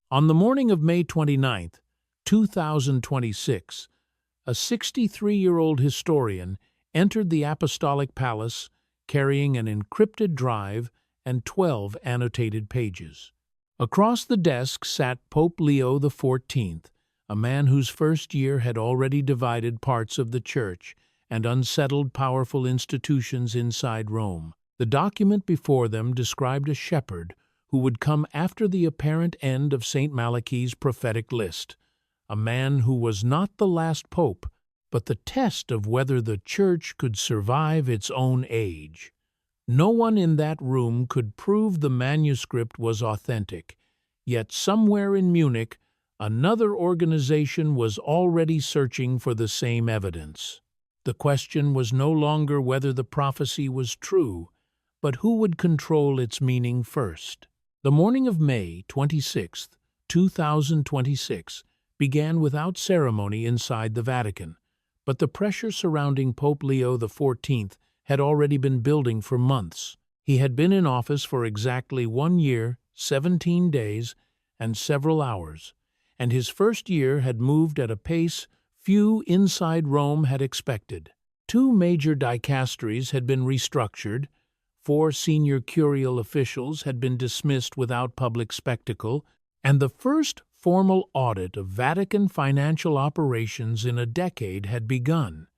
On the morning of May 29th, 2026, a 63-year-old historian entered the Apostolic Palace carrying an encrypted drive and 12 annotated pages. Across the desk sat Pope Leo XIV, a man whose first year had already divided parts of the Church and unsettled powerful institutions inside Rome. The document before them described a shepherd who would come after the apparent end of St. Malachy's prophetic list, a man who was not the last pope, but the test of whether the Church could survive its own age. No one in that room could prove the manuscript was authentic, yet somewhere in Munich, another organization was already searching for the same evidence. The question was no longer whether the prophecy was true, but who would control its meaning first. The morning of May 26, 2026, began without ceremony inside the Vatican, but the pressure surrounding Pope Leo XIV had already been building for months. He had been in office for exactly 1 year, 17 days, and several hours, and his first year had moved at a pace few inside Rome had expected. 2 major dicasteries had been restructured, 4 senior curial officials had been dismissed without public spectacle, and the first formal audit of Vatican financial operations in a decade had begun.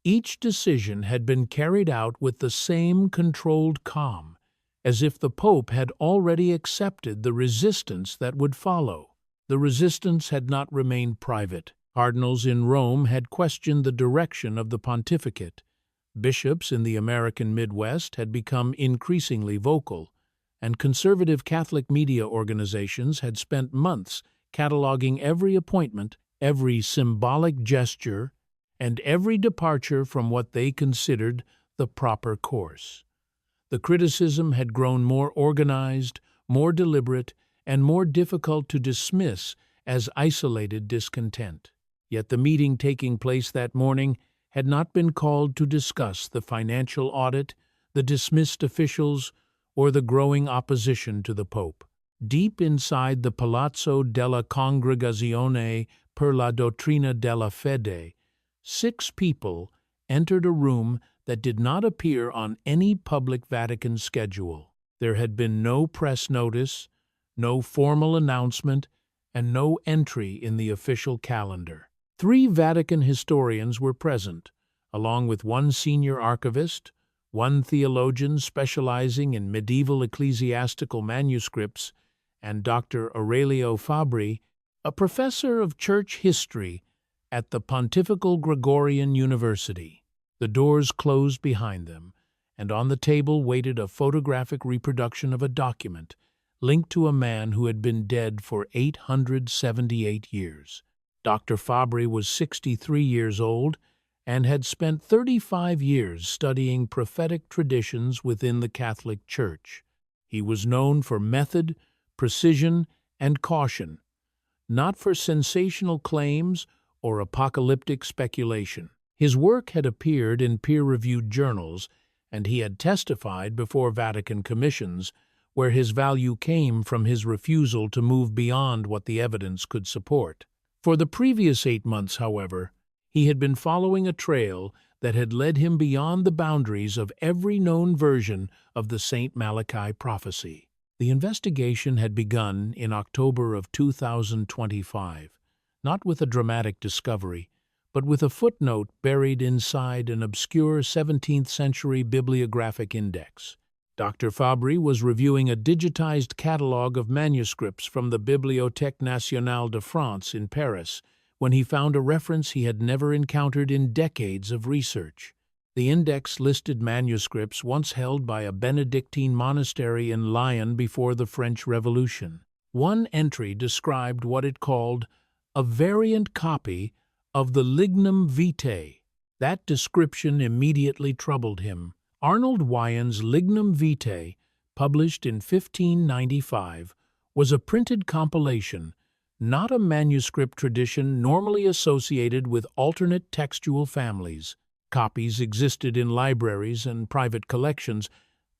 Each decision had been carried out with the same controlled calm, as if the Pope had already accepted the resistance that would follow. The resistance had not remained private. Cardinals in Rome had questioned the direction of the pontificate. Bishops in the American Midwest had become increasingly vocal, and conservative Catholic media organizations had spent months cataloging every appointment, every symbolic gesture, and every departure from what they considered the proper course. The criticism had grown more organized, more deliberate, and more difficult to dismiss as isolated discontent. Yet the meeting taking place that morning had not been called to discuss the financial audit, the dismissed officials, or the growing opposition to the Pope. Deep inside the Palazzo della Congregazione per la Dottrina della Fede, 6 people entered a room that did not appear on any public Vatican schedule. There had been no press notice, no formal announcement, and no entry in the official calendar. 3 Vatican historians were present, along with 1 senior archivist, 1 theologian specializing in medieval ecclesiastical manuscripts, and Dr. Aurelio Fabri, a professor of church history at the Pontifical Gregorian University. The doors closed behind them, and on the table waited a photographic reproduction of a document linked to a man who had been dead for 878 years. Dr. Fabri was 63 years old and had spent 35 years studying prophetic traditions within the Catholic Church. He was known for method, precision, and caution, not for sensational claims or apocalyptic speculation. His work had appeared in peer-reviewed journals, and he had testified before Vatican commissions, where his value came from his refusal to move beyond what the evidence could support. For the previous 8 months, however, he had been following a trail that had led him beyond the boundaries of every known version of the St. Malachy prophecy. The investigation had begun in October of 2025, not with a dramatic discovery, but with a footnote buried inside an obscure 17th-century bibliographic index. Dr. Fabri was reviewing a digitized catalog of manuscripts from the Bibliothèque Nationale de France in Paris when he found a reference he had never encountered in decades of research. The index listed manuscripts once held by a Benedictine monastery in Lyon before the French Revolution. One entry described what it called a variant copy of the Lignum Vitae. That description immediately troubled him. Arnold Wyon's Lignum Vitae, published in 1595, was a printed compilation, not a manuscript tradition normally associated with alternate textual families. Copies existed in libraries and private collections,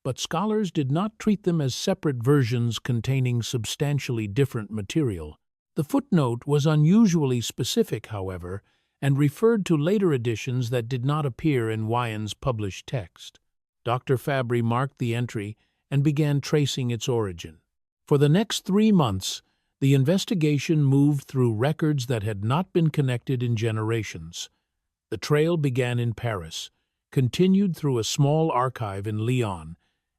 but scholars did not treat them as separate versions containing substantially different material. The footnote was unusually specific, however, and referred to later editions that did not appear in Wyon's published text. Dr. Fabry marked the entry and began tracing its origin. For the next 3 months, the investigation moved through records that had not been connected in generations. The trail began in Paris, continued through a small archive in Lyon,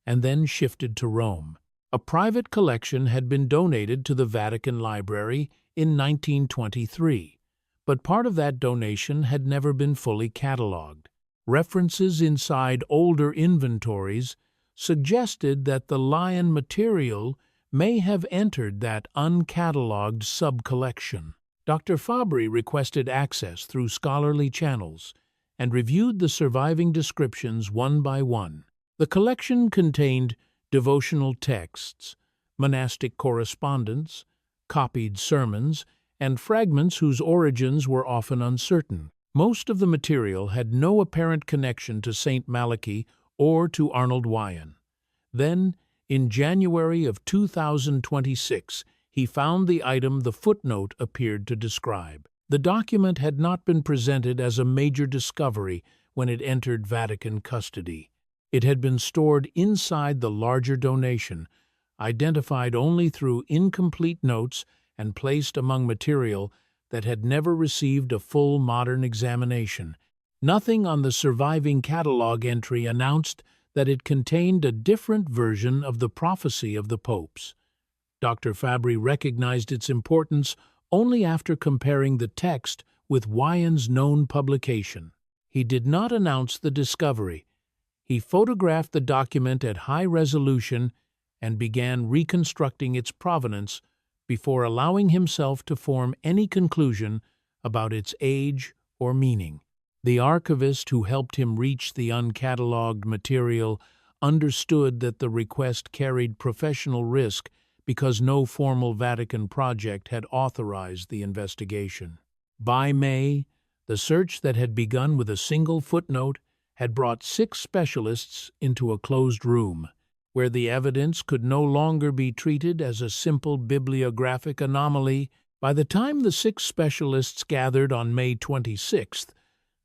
and then shifted to Rome. A private collection had been donated to the Vatican Library in 1923, but part of that donation had never been fully catalogued. References inside older inventories suggested that the Lyon material may have entered that uncatalogued sub-collection. Dr. Fabry requested access through scholarly channels and reviewed the surviving descriptions one by one. The collection contained devotional texts, monastic correspondence, copied sermons, and fragments whose origins were often uncertain. Most of the material had no apparent connection to St. Malachy or to Arnold Wyon. Then, in January of 2026, he found the item the footnote appeared to describe. The document had not been presented as a major discovery when it entered Vatican custody. It had been stored inside the larger donation, identified only through incomplete notes and placed among material that had never received a full modern examination. Nothing on the surviving catalog entry announced that it contained a different version of the prophecy of the popes. Dr. Fabry recognized its importance only after comparing the text with Wyon's known publication. He did not announce the discovery. He photographed the document at high resolution and began reconstructing its provenance before allowing himself to form any conclusion about its age or meaning. The archivist who helped him reach the uncatalogued material understood that the request carried professional risk because no formal Vatican project had authorized the investigation. By May, the search that had begun with a single footnote had brought 6 specialists into a closed room, where the evidence could no longer be treated as a simple bibliographic anomaly. By the time the 6 specialists gathered on May 26th,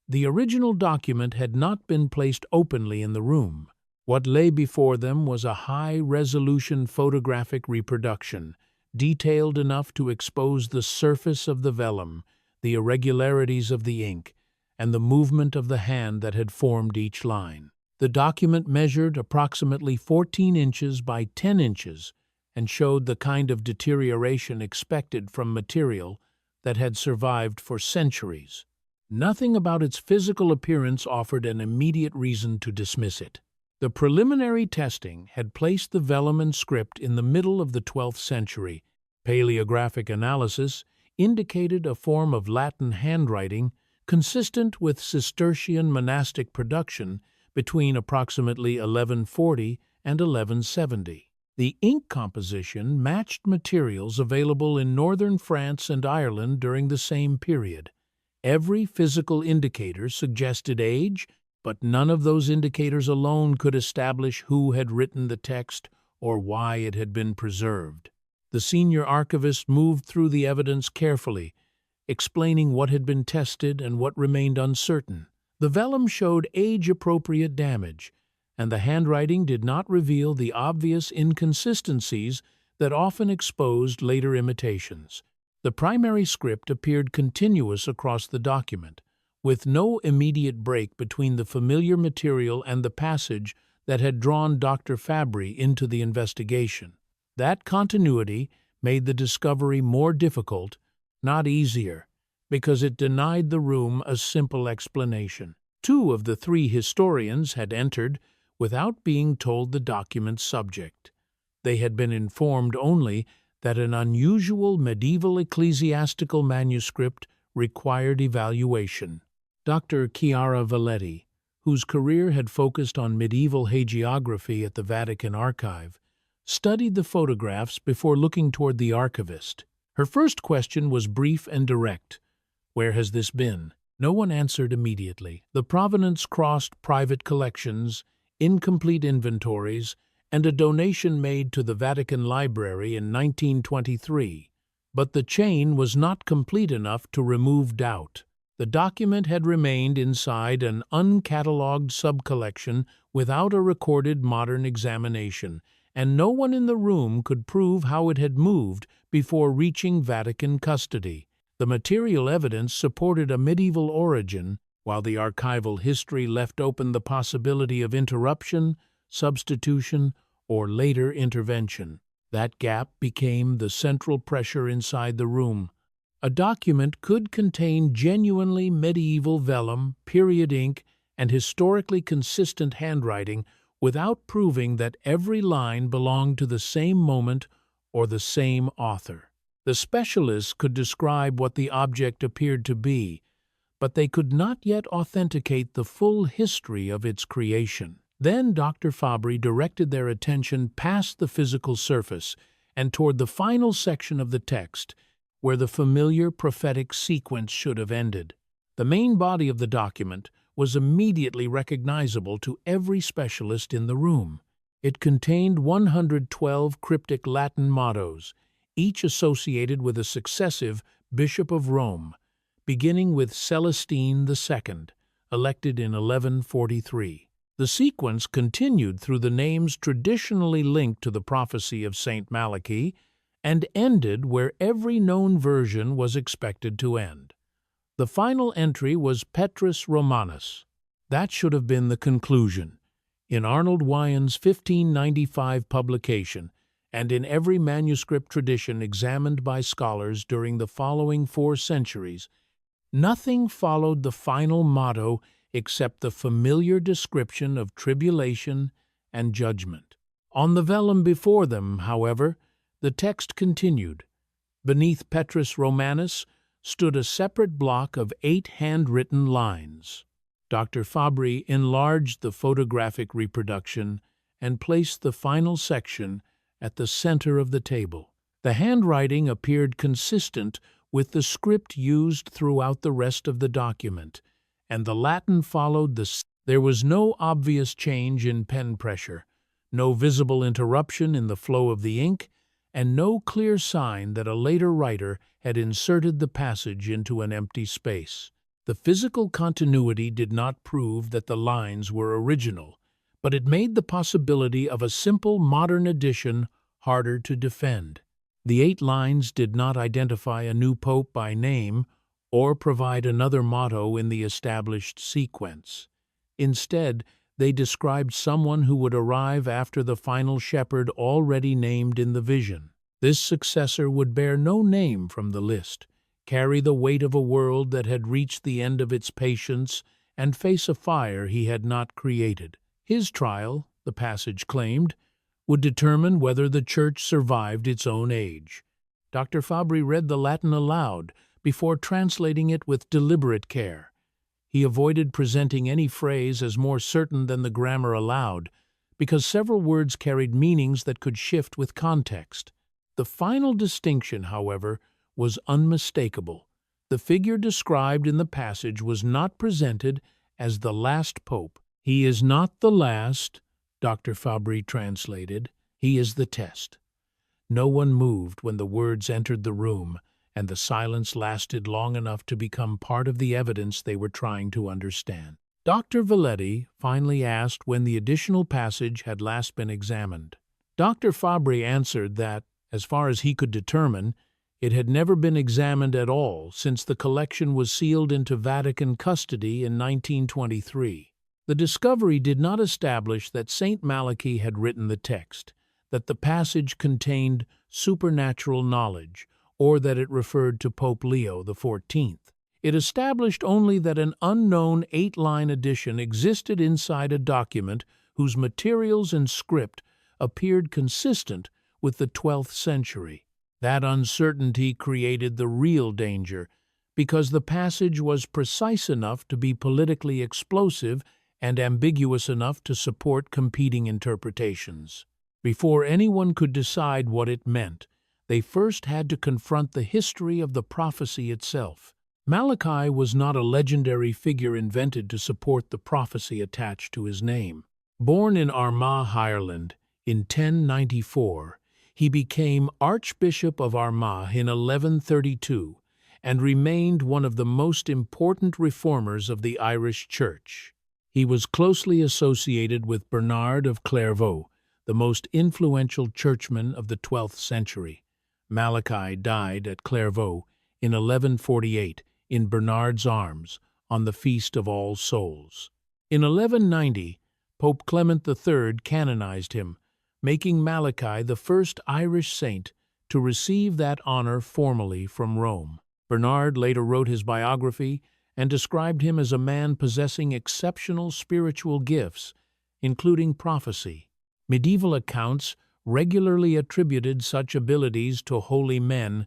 the original document had not been placed openly in the room. What lay before them was a high-resolution photographic reproduction, detailed enough to expose the surface of the vellum, the irregularities of the ink, and the movement of the hand that had formed each line. The document measured approximately 14 inches by 10 inches and showed the kind of deterioration expected from material that had survived for centuries. Nothing about its physical appearance offered an immediate reason to dismiss it. The preliminary testing had placed the vellum and script in the middle of the 12th century. Paleographic analysis indicated a form of Latin handwriting consistent with Cistercian monastic production between approximately 1140 and 1170. The ink composition matched materials available in northern France and Ireland during the same period. Every physical indicator suggested age, but none of those indicators alone could establish who had written the text or why it had been preserved. The senior archivist moved through the evidence carefully, explaining what had been tested and what remained uncertain. The vellum showed age-appropriate damage, and the handwriting did not reveal the obvious inconsistencies that often exposed later imitations. The primary script appeared continuous across the document, with no immediate break between the familiar material and the passage that had drawn Dr. Fabry into the investigation. That continuity made the discovery more difficult, not easier, because it denied the room a simple explanation. 2 of the 3 historians had entered without being told the document's subject. They had been informed only that an unusual medieval ecclesiastical manuscript required evaluation. Dr. Chiara Valletti, whose career had focused on medieval hagiography at the Vatican Archive, studied the photographs before looking toward the archivist. Her first question was brief and direct. "Where has this been?" No one answered immediately. The provenance crossed private collections, incomplete inventories, and a donation made to the Vatican Library in 1923. But the chain was not complete enough to remove doubt. The document had remained inside an uncatalogued subcollection without a recorded modern examination, and no one in the room could prove how it had moved before reaching Vatican custody. The material evidence supported a medieval origin, while the archival history left open the possibility of interruption, substitution, or later intervention. That gap became the central pressure inside the room. A document could contain genuinely medieval vellum, period ink, and historically consistent handwriting without proving that every line belonged to the same moment or the same author. The specialists could describe what the object appeared to be, but they could not yet authenticate the full history of its creation. Then Dr. Fabry directed their attention past the physical surface and toward the final section of the text, where the familiar prophetic sequence should have ended. The main body of the document was immediately recognizable to every specialist in the room. It contained 112 cryptic Latin mottos, each associated with a successive Bishop of Rome, beginning with Celestine II, elected in 1143. The sequence continued through the names traditionally linked to the prophecy of Saint Malachy and ended where every known version was expected to end. The final entry was Petrus Romanus. That should have been the conclusion. In Arnold Wyon's 1595 publication, and in every manuscript tradition examined by scholars during the following 4 centuries, nothing followed the final motto except the familiar description of tribulation and judgment. On the vellum before them, however, the text continued. Beneath Petrus Romanus stood a separate block of 8 handwritten lines. Dr. Fabry enlarged the photographic reproduction and placed the final section at the center of the table. The handwriting appeared consistent with the script used throughout the rest of the document, and the Latin followed the. There was no obvious change in pen pressure, no visible interruption in the flow of the ink, and no clear sign that a later writer had inserted the passage into an empty space. The physical continuity did not prove that the lines were original, but it made the possibility of a simple modern addition harder to defend. The 8 lines did not identify a new pope by name or provide another motto in the established sequence. Instead, they described someone who would arrive after the final shepherd already named in the vision. This successor would bear no name from the list, carry the weight of a world that had reached the end of its patience, and face a fire he had not created. His trial, the passage claimed, would determine whether the Church survived its own age. Dr. Fabry read the Latin aloud before translating it with deliberate care. He avoided presenting any phrase as more certain than the grammar allowed, because several words carried meanings that could shift with context. The final distinction, however, was unmistakable. The figure described in the passage was not presented as the last pope. "He is not the last," Dr. Fabry translated. "He is the test." No one moved when the words entered the room, and the silence lasted long enough to become part of the evidence they were trying to understand. Dr. Valetti finally asked when the additional passage had last been examined. Dr. Fabry answered that, as far as he could determine, it had never been examined at all since the collection was sealed into Vatican custody in 1923. The discovery did not establish that Saint Malachy had written the text, that the passage contained supernatural knowledge, or that it referred to Pope Leo XIV. It established only that an unknown 8-line edition existed inside a document whose materials and script appeared consistent with the 12th century. That uncertainty created the real danger, because the passage was precise enough to be politically explosive and ambiguous enough to support competing interpretations. Before anyone could decide what it meant, they first had to confront the history of the prophecy itself. Malachy was not a legendary figure invented to support the prophecy attached to his name. Born in Armagh, Ireland, in 1094, he became Archbishop of Armagh in 1132 and remained one of the most important reformers of the Irish Church. He was closely associated with Bernard of Clairvaux, the most influential churchman of the 12th century. Malachy died at Clairvaux in 1148 in Bernard's arms on the Feast of All Souls. In 1190, Pope Clement III canonized him, making Malachy the first Irish saint to receive that honor formally from Rome. Bernard later wrote his biography and described him as a man possessing exceptional spiritual gifts, including prophecy. Medieval accounts regularly attributed such abilities to holy men,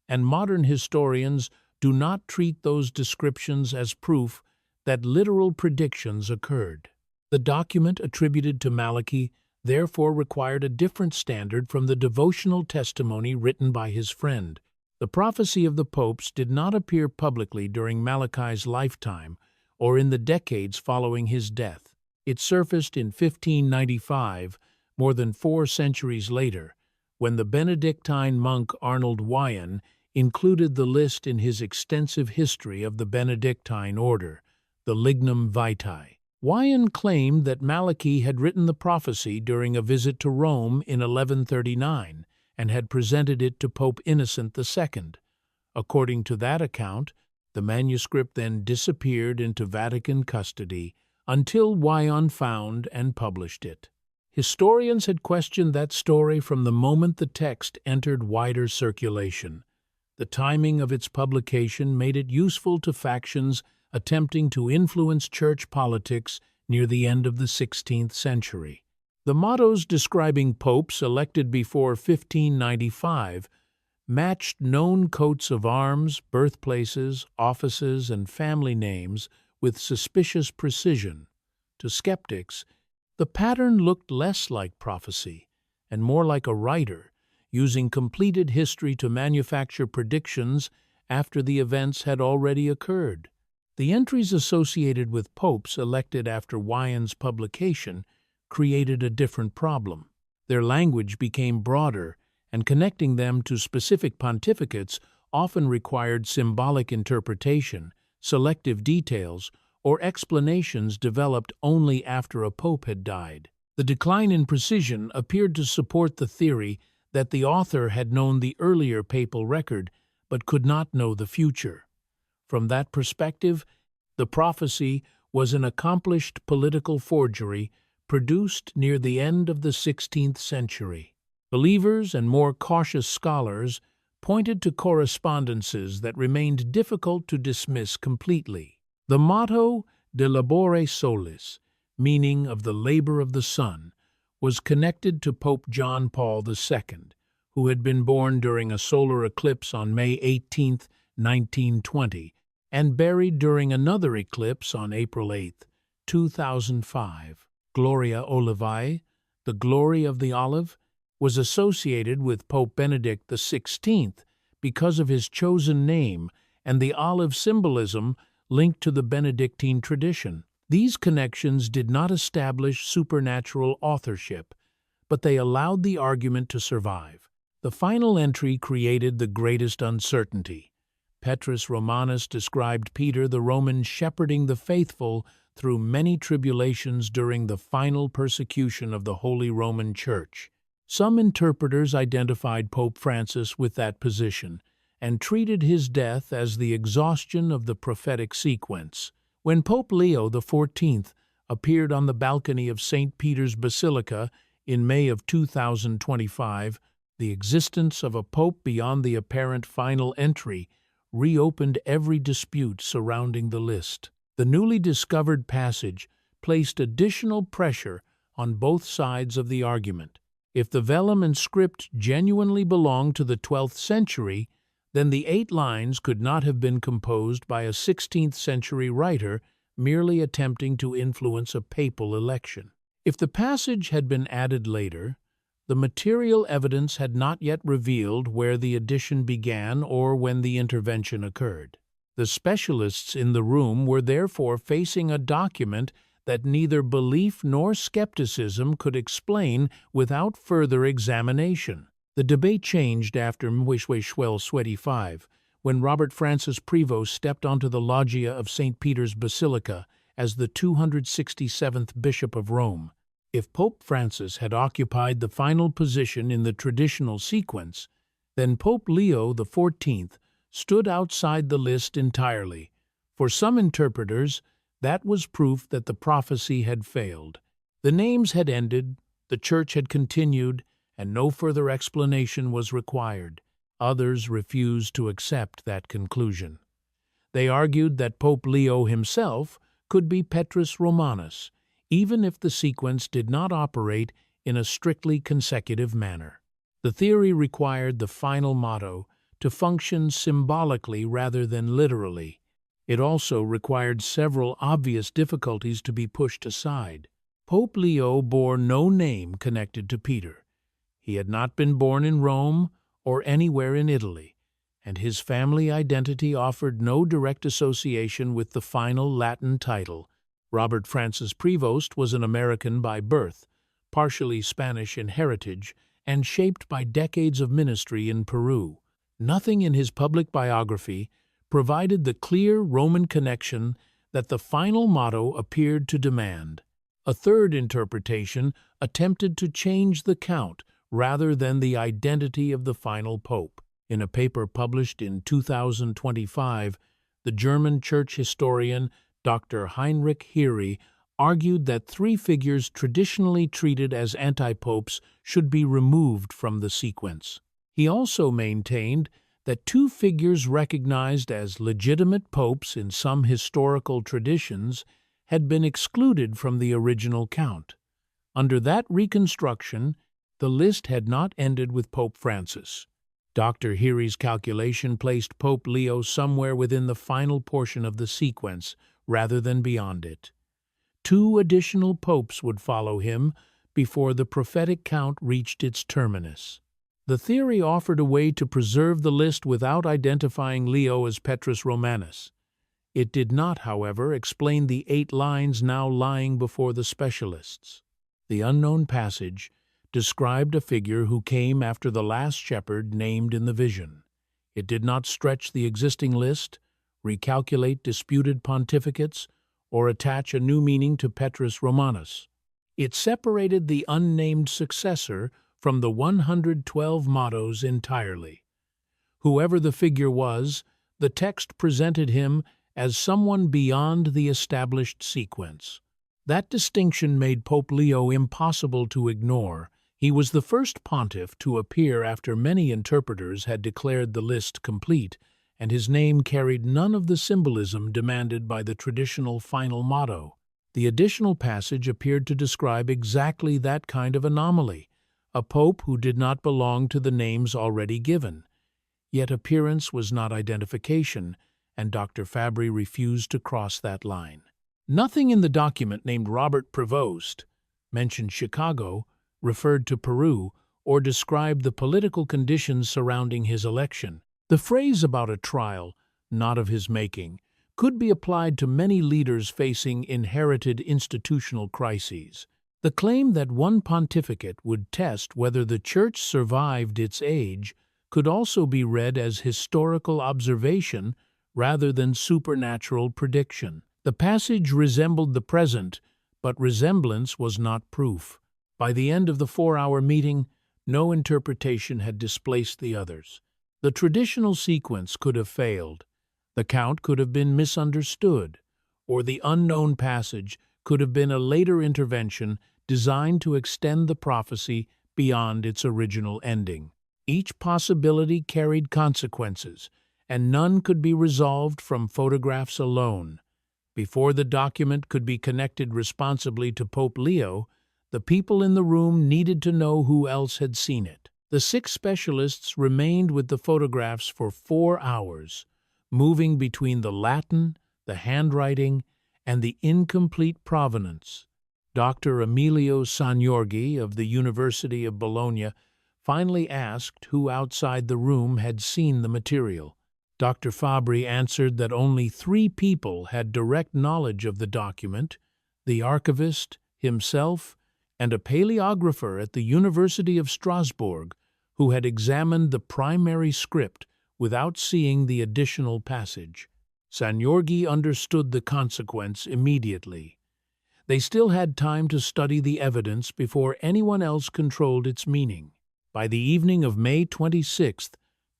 and modern historians do not treat those descriptions as proof that literal predictions occurred. The document attributed to Malachy therefore required a different standard from the devotional testimony written by his friend. The prophecy of the popes did not appear publicly during Malachy's lifetime or in the decades following his death. It surfaced in 1595, more than 4 centuries later, when the Benedictine monk Arnold Wyon included the list in his extensive history of the Benedictine order, the Lignum Vitae. Wyon claimed that Malachy had written the prophecy during a visit to Rome in 1139 and had presented it to Pope Innocent II. According to that account, the manuscript then disappeared into Vatican custody until Wyon found and published it. Historians had questioned that story from the moment the text entered wider circulation. The timing of its publication made it useful to factions attempting to influence church politics near the end of the 16th century. The mottos describing popes elected before 1595 matched known coats of arms, birthplaces, offices, and family names with suspicious precision. To skeptics, the pattern looked less like prophecy and more like a writer using completed history to manufacture predictions after the events had already occurred. The entries associated with popes elected after Wyon's publication created a different problem. Their language became broader, and connecting them to specific pontificates often required symbolic interpretation, selective details, or explanations developed only after a pope had died. The decline in precision appeared to support the theory that the author had known the earlier papal record but could not know the future. From that perspective, the prophecy was an accomplished political forgery produced near the end of the 16th century. Believers and more cautious scholars pointed to correspondences that remained difficult to dismiss completely. The motto De Labore Solis, meaning of the labor of the sun, was connected to Pope John Paul II, who had been born during a solar eclipse on May 18, 1920, and buried during another eclipse on April 8, 2005. Gloria Olivae, the glory of the olive, was associated with Pope Benedict XVI because of his chosen name and the olive symbolism linked to the Benedictine tradition. These connections did not establish supernatural authorship, but they allowed the argument to survive. The final entry created the greatest uncertainty. Petrus Romanus described Peter the Roman shepherding the faithful through many tribulations during the final persecution of the Holy Roman Church. Some interpreters identified Pope Francis with that position and treated his death as the exhaustion of the prophetic sequence. When Pope Leo XIV appeared on the balcony of St. Peter's Basilica in May of 2025, the existence of a pope beyond the apparent final entry reopened every dispute surrounding the list. The newly discovered passage placed additional pressure on both sides of the argument. If the vellum and script genuinely belonged to the 12th century, then the 8 lines could not have been composed by a 16th century writer merely attempting to influence a papal election. If the passage had been added later, the material evidence had not yet revealed where the addition began or when the intervention occurred. The specialists in the room were therefore facing a document that neither belief nor skepticism could explain without further examination. The debate changed after Mwishwe-Shwell-25, when Robert Francis Prevost stepped onto the loggia of St. Peter's Basilica as the 267th Bishop of Rome. If Pope Francis had occupied the final position in the traditional sequence, then Pope Leo XIV stood outside the list entirely. For some interpreters, that was proof that the prophecy had failed. The names had ended, the Church had continued, and no further explanation was required. Others refused to accept that conclusion. They argued that Pope Leo himself could be Petrus Romanus, even if the sequence did not operate in a strictly consecutive manner. The theory required the final motto to function symbolically rather than literally. It also required several obvious difficulties to be pushed aside. Pope Leo bore no name connected to Peter. He had not been born in Rome or anywhere in Italy, and his family identity offered no direct association with the final Latin title. Robert Francis Prevost was an American by birth, partially Spanish in heritage, and shaped by decades of ministry in Peru. Nothing in his public biography provided the clear Roman connection that the final motto appeared to demand. A third interpretation attempted to change the count rather than the identity of the final pope. In a paper published in 2025, the German church historian Dr. Heinrich Heere argued that three figures traditionally treated as antipopes should be removed from the sequence. He also maintained that two figures recognized as legitimate popes in some historical traditions had been excluded from the original count. Under that reconstruction, the list had not ended with Pope Francis. Dr. Heere's calculation placed Pope Leo somewhere within the final portion of the sequence, rather than beyond it. Two additional popes would follow him before the prophetic count reached its terminus. The theory offered a way to preserve the list without identifying Leo as Petrus Romanus. It did not, however, explain the 8 lines now lying before the specialists. The unknown passage described a figure who came after the last shepherd named in the vision. It did not stretch the existing list, recalculate disputed pontificates, or attach a new meaning to Petrus Romanus. It separated the unnamed successor from the 112 mottos entirely. Whoever the figure was, the text presented him as someone beyond the established sequence. That distinction made Pope Leo impossible to ignore. He was the first pontiff to appear after many interpreters had declared the list complete, and his name carried none of the symbolism demanded by the traditional final motto. The additional passage appeared to describe exactly that kind of anomaly, a pope who did not belong to the names already given. Yet appearance was not identification, and Dr. Fabry refused to cross that line. Nothing in the document named Robert Prevost mentioned Chicago, referred to Peru, or described the political conditions surrounding his election. The phrase about a trial, not of his making, could be applied to many leaders facing inherited institutional crises. The claim that one pontificate would test whether the Church survived its age could also be read as historical observation rather than supernatural prediction. The passage resembled the present, but resemblance was not proof. By the end of the 4-hour meeting, no interpretation had displaced the others. The traditional sequence could have failed, the count could have been misunderstood, or the unknown passage could have been a later intervention designed to extend the prophecy beyond its original ending. Each possibility carried consequences, and none could be resolved from photographs alone. Before the document could be connected responsibly to Pope Leo, the people in the room needed to know who else had seen it. The 6 specialists remained with the photographs for 4 hours, moving between the Latin, the handwriting, and the incomplete provenance. Dr. Emilio Sagnorghi of the University of Bologna finally asked who outside the room had seen the material. Dr. Fabry answered that only 3 people had direct knowledge of the document, the archivist himself, and a paleographer at the University of Strasbourg who had examined the primary script without seeing the additional passage. Sanyorgi understood the consequence immediately. They still had time to study the evidence before anyone else controlled its meaning. By the evening of May 26th,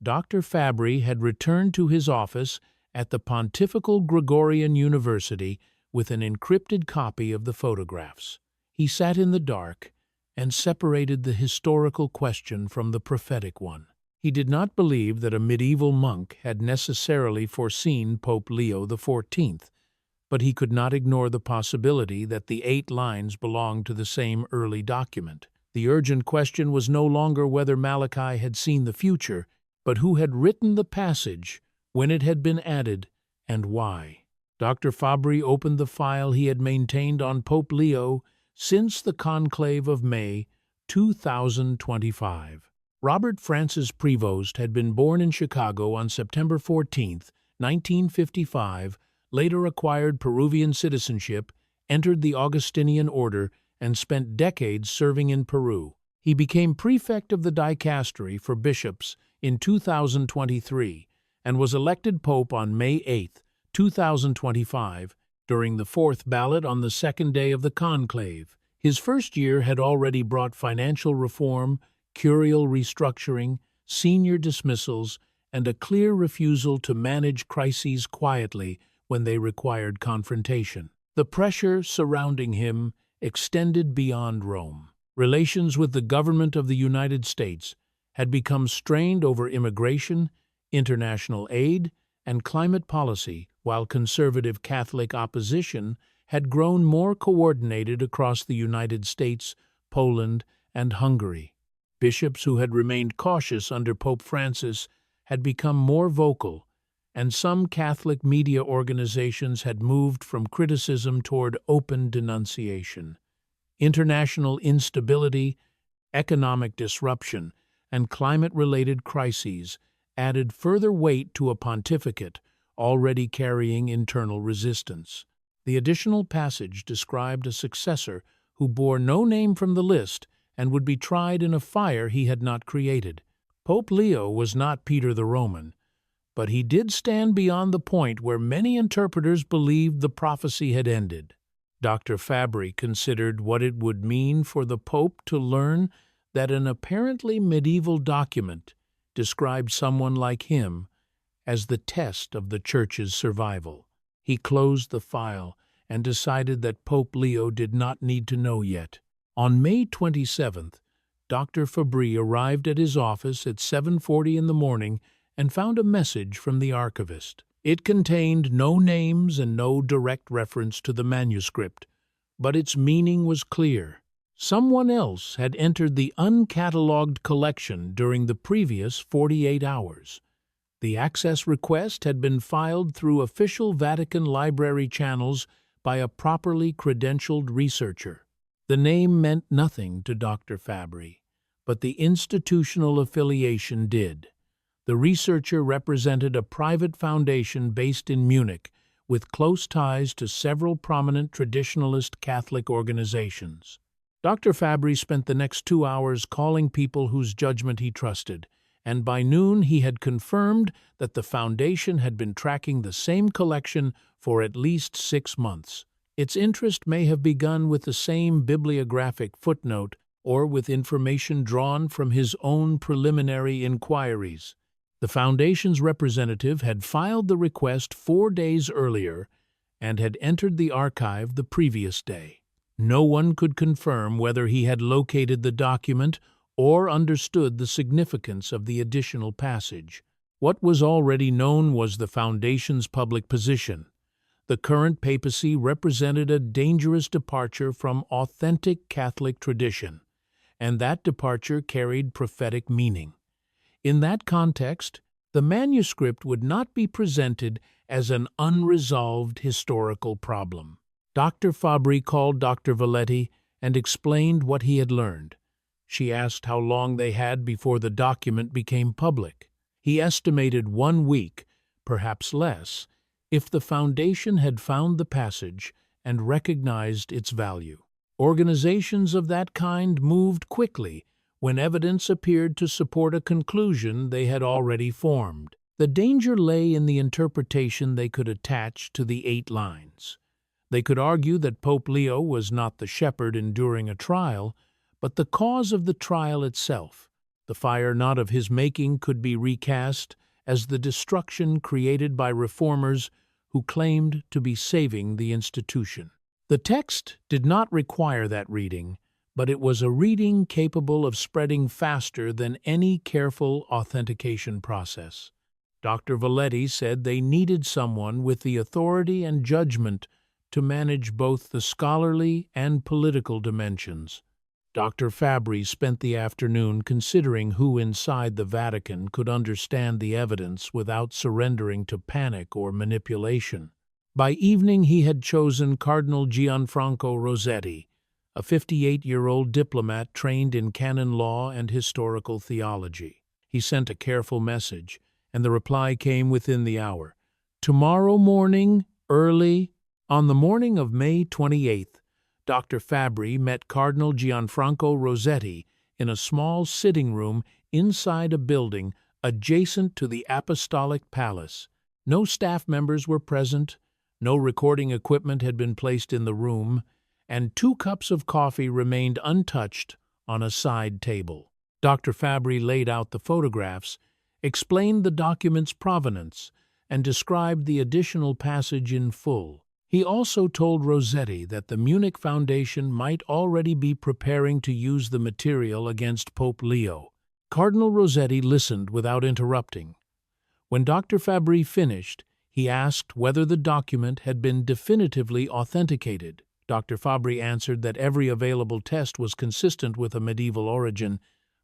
Dr. Fabry had returned to his office at the Pontifical Gregorian University with an encrypted copy of the photographs. He sat in the dark and separated the historical question from the prophetic one. He did not believe that a medieval monk had necessarily foreseen Pope Leo XIV, but he could not ignore the possibility that the 8 lines belonged to the same early document. The urgent question was no longer whether Malachy had seen the future, but who had written the passage, when it had been added, and why. Dr. Fabry opened the file he had maintained on Pope Leo since the conclave of May 2025. Robert Francis Prevost had been born in Chicago on September 14, 1955, later acquired Peruvian citizenship, entered the Augustinian order, and spent decades serving in Peru. He became prefect of the dicastery for bishops in 2023 and was elected pope on May 8, 2025, during the 4th ballot on the 2nd day of the conclave. His first year had already brought financial reform, curial restructuring, senior dismissals, and a clear refusal to manage crises quietly when they required confrontation. The pressure surrounding him extended beyond Rome. Relations with the government of the United States had become strained over immigration, international aid, and climate policy, while conservative Catholic opposition had grown more coordinated across the United States, Poland, and Hungary. Bishops who had remained cautious under Pope Francis had become more vocal, and some Catholic media organizations had moved from criticism toward open denunciation. International instability, economic disruption, and climate-related crises added further weight to a pontificate already carrying internal resistance. The additional passage described a successor who bore no name from the list and would be tried in a fire he had not created. Pope Leo was not Peter the Roman, but he did stand beyond the point where many interpreters believed the prophecy had ended. Dr. Fabry considered what it would mean for the Pope to learn that an apparently medieval document described someone like him as the test of the Church's survival. He closed the file and decided that Pope Leo did not need to know yet. On May 27th, Dr. Fabry arrived at his office at 7:40 in the morning and found a message from the archivist. It contained no names and no direct reference to the manuscript, but its meaning was clear. Someone else had entered the uncatalogued collection during the previous 48 hours. The access request had been filed through official Vatican library channels by a properly credentialed researcher. The name meant nothing to Dr. Fabry, but the institutional affiliation did. The researcher represented a private foundation based in Munich with close ties to several prominent traditionalist Catholic organizations. Dr. Fabry spent the next 2 hours calling people whose judgment he trusted, and by noon he had confirmed that the foundation had been tracking the same collection for at least 6 months. Its interest may have begun with the same bibliographic footnote or with information drawn from his own preliminary inquiries. The foundation's representative had filed the request 4 days earlier and had entered the archive the previous day. No one could confirm whether he had located the document or understood the significance of the additional passage. What was already known was the Foundation's public position. The current papacy represented a dangerous departure from authentic Catholic tradition, and that departure carried prophetic meaning. In that context, the manuscript would not be presented as an unresolved historical problem. Dr. Fabry called Dr. Valetti and explained what he had learned. She asked how long they had before the document became public. He estimated 1 week, perhaps less, if the Foundation had found the passage and recognized its value. Organizations of that kind moved quickly when evidence appeared to support a conclusion they had already formed. The danger lay in the interpretation they could attach to the 8 lines. They could argue that Pope Leo was not the shepherd enduring a trial, but the cause of the trial itself. The fire not of his making could be recast as the destruction created by reformers who claimed to be saving the institution. The text did not require that reading, but it was a reading capable of spreading faster than any careful authentication process. Dr. Valetti said they needed someone with the authority and judgment to manage both the scholarly and political dimensions. Dr. Fabry spent the afternoon considering who inside the Vatican could understand the evidence without surrendering to panic or manipulation. By evening he had chosen Cardinal Gianfranco Rossetti, a 58-year-old diplomat trained in canon law and historical theology. He sent a careful message, and the reply came within the hour. Tomorrow morning, early. On the morning of May 28th, Dr. Fabry met Cardinal Gianfranco Rossetti in a small sitting room inside a building adjacent to the Apostolic Palace. No staff members were present, no recording equipment had been placed in the room, and 2 cups of coffee remained untouched on a side table. Dr. Fabry laid out the photographs, explained the document's provenance, and described the additional passage in full. He also told Rossetti that the Munich Foundation might already be preparing to use the material against Pope Leo. Cardinal Rossetti listened without interrupting. When Dr. Fabry finished, he asked whether the document had been definitively authenticated. Dr. Fabry answered that every available test was consistent with a medieval origin,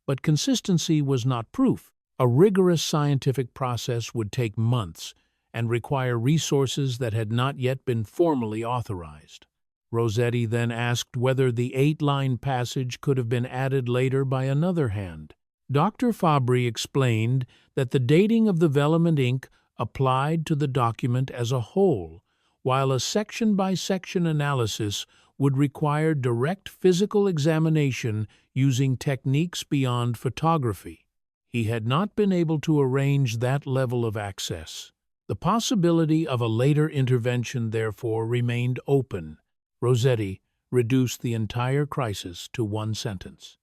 but consistency was not proof. A rigorous scientific process would take months and require resources that had not yet been formally authorized. Rossetti then asked whether the 8-line passage could have been added later by another hand. Dr. Fabry explained that the dating of the vellum and ink applied to the document as a whole, while a section-by-section analysis would require direct physical examination using techniques beyond photography. He had not been able to arrange that level of access. The possibility of a later intervention, therefore, remained open. Rossetti reduced the entire crisis to one sentence.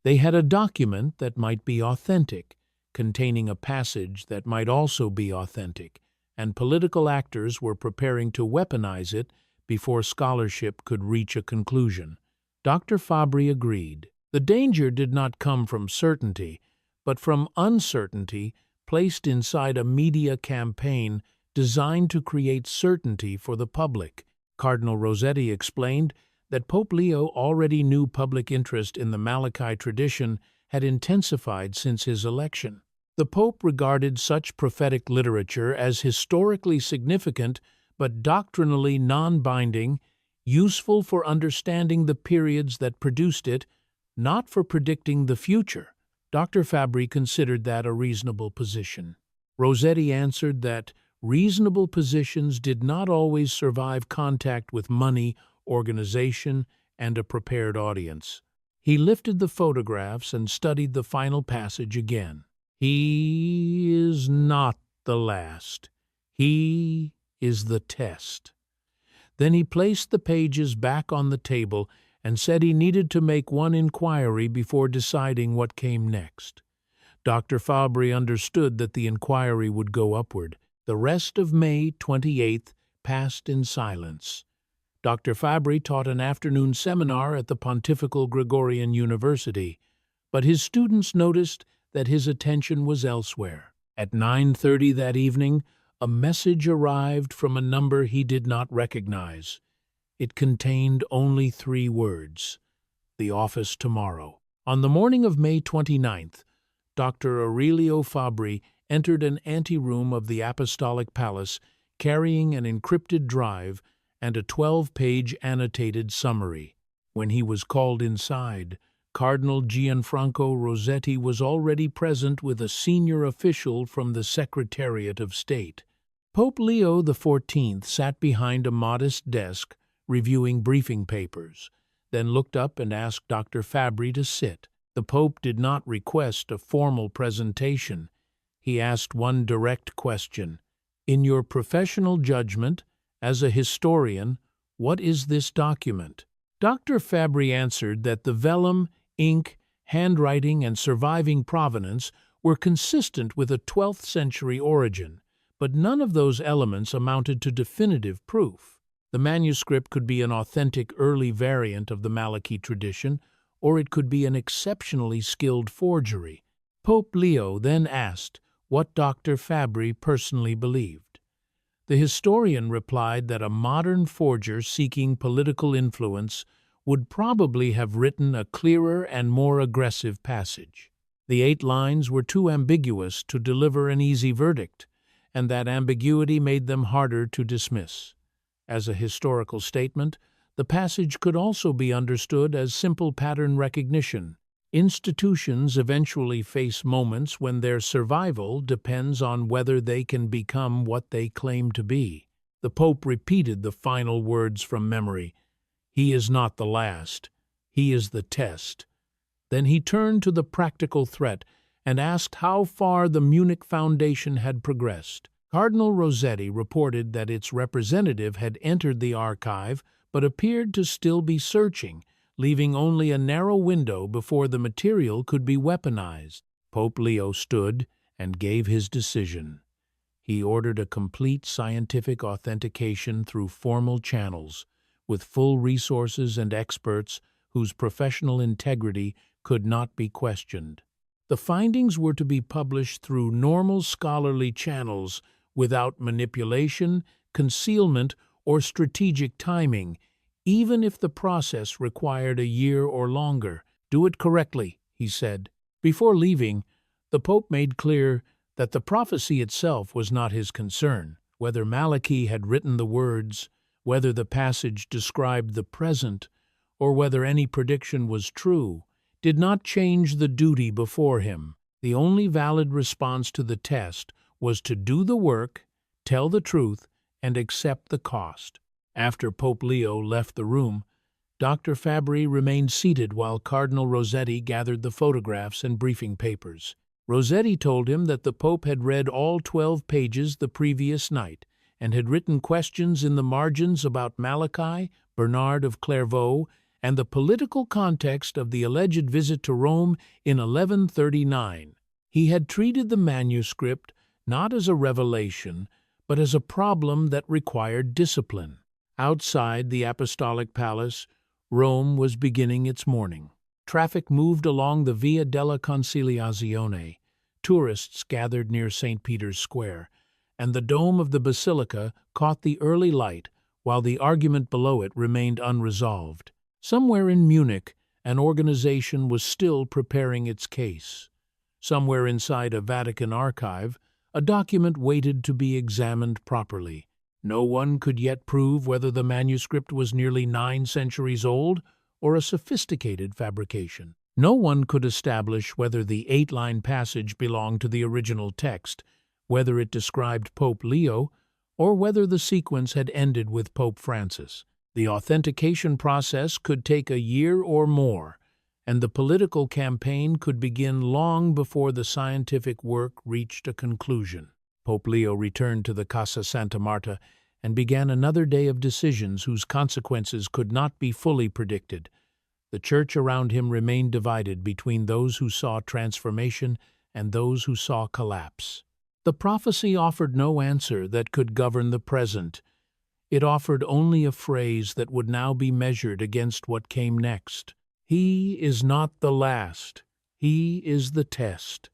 They had a document that might be authentic, containing a passage that might also be authentic, and political actors were preparing to weaponize it before scholarship could reach a conclusion. Dr. Fabry agreed. The danger did not come from certainty, but from uncertainty placed inside a media campaign designed to create certainty for the public. Cardinal Rossetti explained that Pope Leo already knew public interest in the Malachy tradition had intensified since his election. The Pope regarded such prophetic literature as historically significant but doctrinally non-binding, useful for understanding the periods that produced it, not for predicting the future. Dr. Fabry considered that a reasonable position. Rossetti answered that reasonable positions did not always survive contact with money, organization, and a prepared audience. He lifted the photographs and studied the final passage again. He is not the last. He is the test. Then he placed the pages back on the table and said he needed to make one inquiry before deciding what came next. Dr. Fabry understood that the inquiry would go upward. The rest of May 28th passed in silence. Dr. Fabry taught an afternoon seminar at the Pontifical Gregorian University, but his students noticed that his attention was elsewhere. At 9:30 that evening, a message arrived from a number he did not recognize. It contained only 3 words: "The office tomorrow." On the morning of May 29th, Dr. Aurelio Fabry entered an anteroom of the Apostolic Palace carrying an encrypted drive and a 12-page annotated summary. When he was called inside, Cardinal Gianfranco Rossetti was already present with a senior official from the Secretariat of State. Pope Leo XIV sat behind a modest desk, reviewing briefing papers, then looked up and asked Dr. Fabry to sit. The Pope did not request a formal presentation. He asked one direct question. In your professional judgment, as a historian, what is this document? Dr. Fabry answered that the vellum, ink, handwriting, and surviving provenance were consistent with a 12th century origin, but none of those elements amounted to definitive proof. The manuscript could be an authentic early variant of the Malachy tradition, or it could be an exceptionally skilled forgery. Pope Leo then asked what Dr. Fabry personally believed. The historian replied that a modern forger seeking political influence would probably have written a clearer and more aggressive passage. The 8 lines were too ambiguous to deliver an easy verdict, and that ambiguity made them harder to dismiss. As a historical statement, the passage could also be understood as simple pattern recognition. Institutions eventually face moments when their survival depends on whether they can become what they claim to be. The Pope repeated the final words from memory. He is not the last. He is the test. Then he turned to the practical threat and asked how far the Munich Foundation had progressed. Cardinal Rossetti reported that its representative had entered the archive but appeared to still be searching, leaving only a narrow window before the material could be weaponized. Pope Leo stood and gave his decision. He ordered a complete scientific authentication through formal channels, with full resources and experts whose professional integrity could not be questioned. The findings were to be published through normal scholarly channels without manipulation, concealment, or strategic timing, even if the process required a year or longer. Do it correctly, he said. Before leaving, the Pope made clear that the prophecy itself was not his concern. Whether Malachy had written the words, whether the passage described the present, or whether any prediction was true, did not change the duty before him. The only valid response to the test was to do the work, tell the truth, and accept the cost. After Pope Leo left the room, Dr. Fabry remained seated while Cardinal Rossetti gathered the photographs and briefing papers. Rossetti told him that the Pope had read all 12 pages the previous night and had written questions in the margins about Malachy, Bernard of Clairvaux, and the political context of the alleged visit to Rome in 1139. He had treated the manuscript not as a revelation, but as a problem that required discipline. Outside the Apostolic Palace, Rome was beginning its mourning. Traffic moved along the Via della Conciliazione. Tourists gathered near St. Peter's Square, and the dome of the basilica caught the early light while the argument below it remained unresolved. Somewhere in Munich, an organization was still preparing its case. Somewhere inside a Vatican archive, a document waited to be examined properly. No one could yet prove whether the manuscript was nearly 9 centuries old or a sophisticated fabrication. No one could establish whether the 8-line passage belonged to the original text, whether it described Pope Leo, or whether the sequence had ended with Pope Francis. The authentication process could take a year or more, and the political campaign could begin long before the scientific work reached a conclusion. Pope Leo returned to the Casa Santa Marta and began another day of decisions whose consequences could not be fully predicted. The church around him remained divided between those who saw transformation and those who saw collapse. The prophecy offered no answer that could govern the present. It offered only a phrase that would now be measured against what came next. He is not the last. He is the test.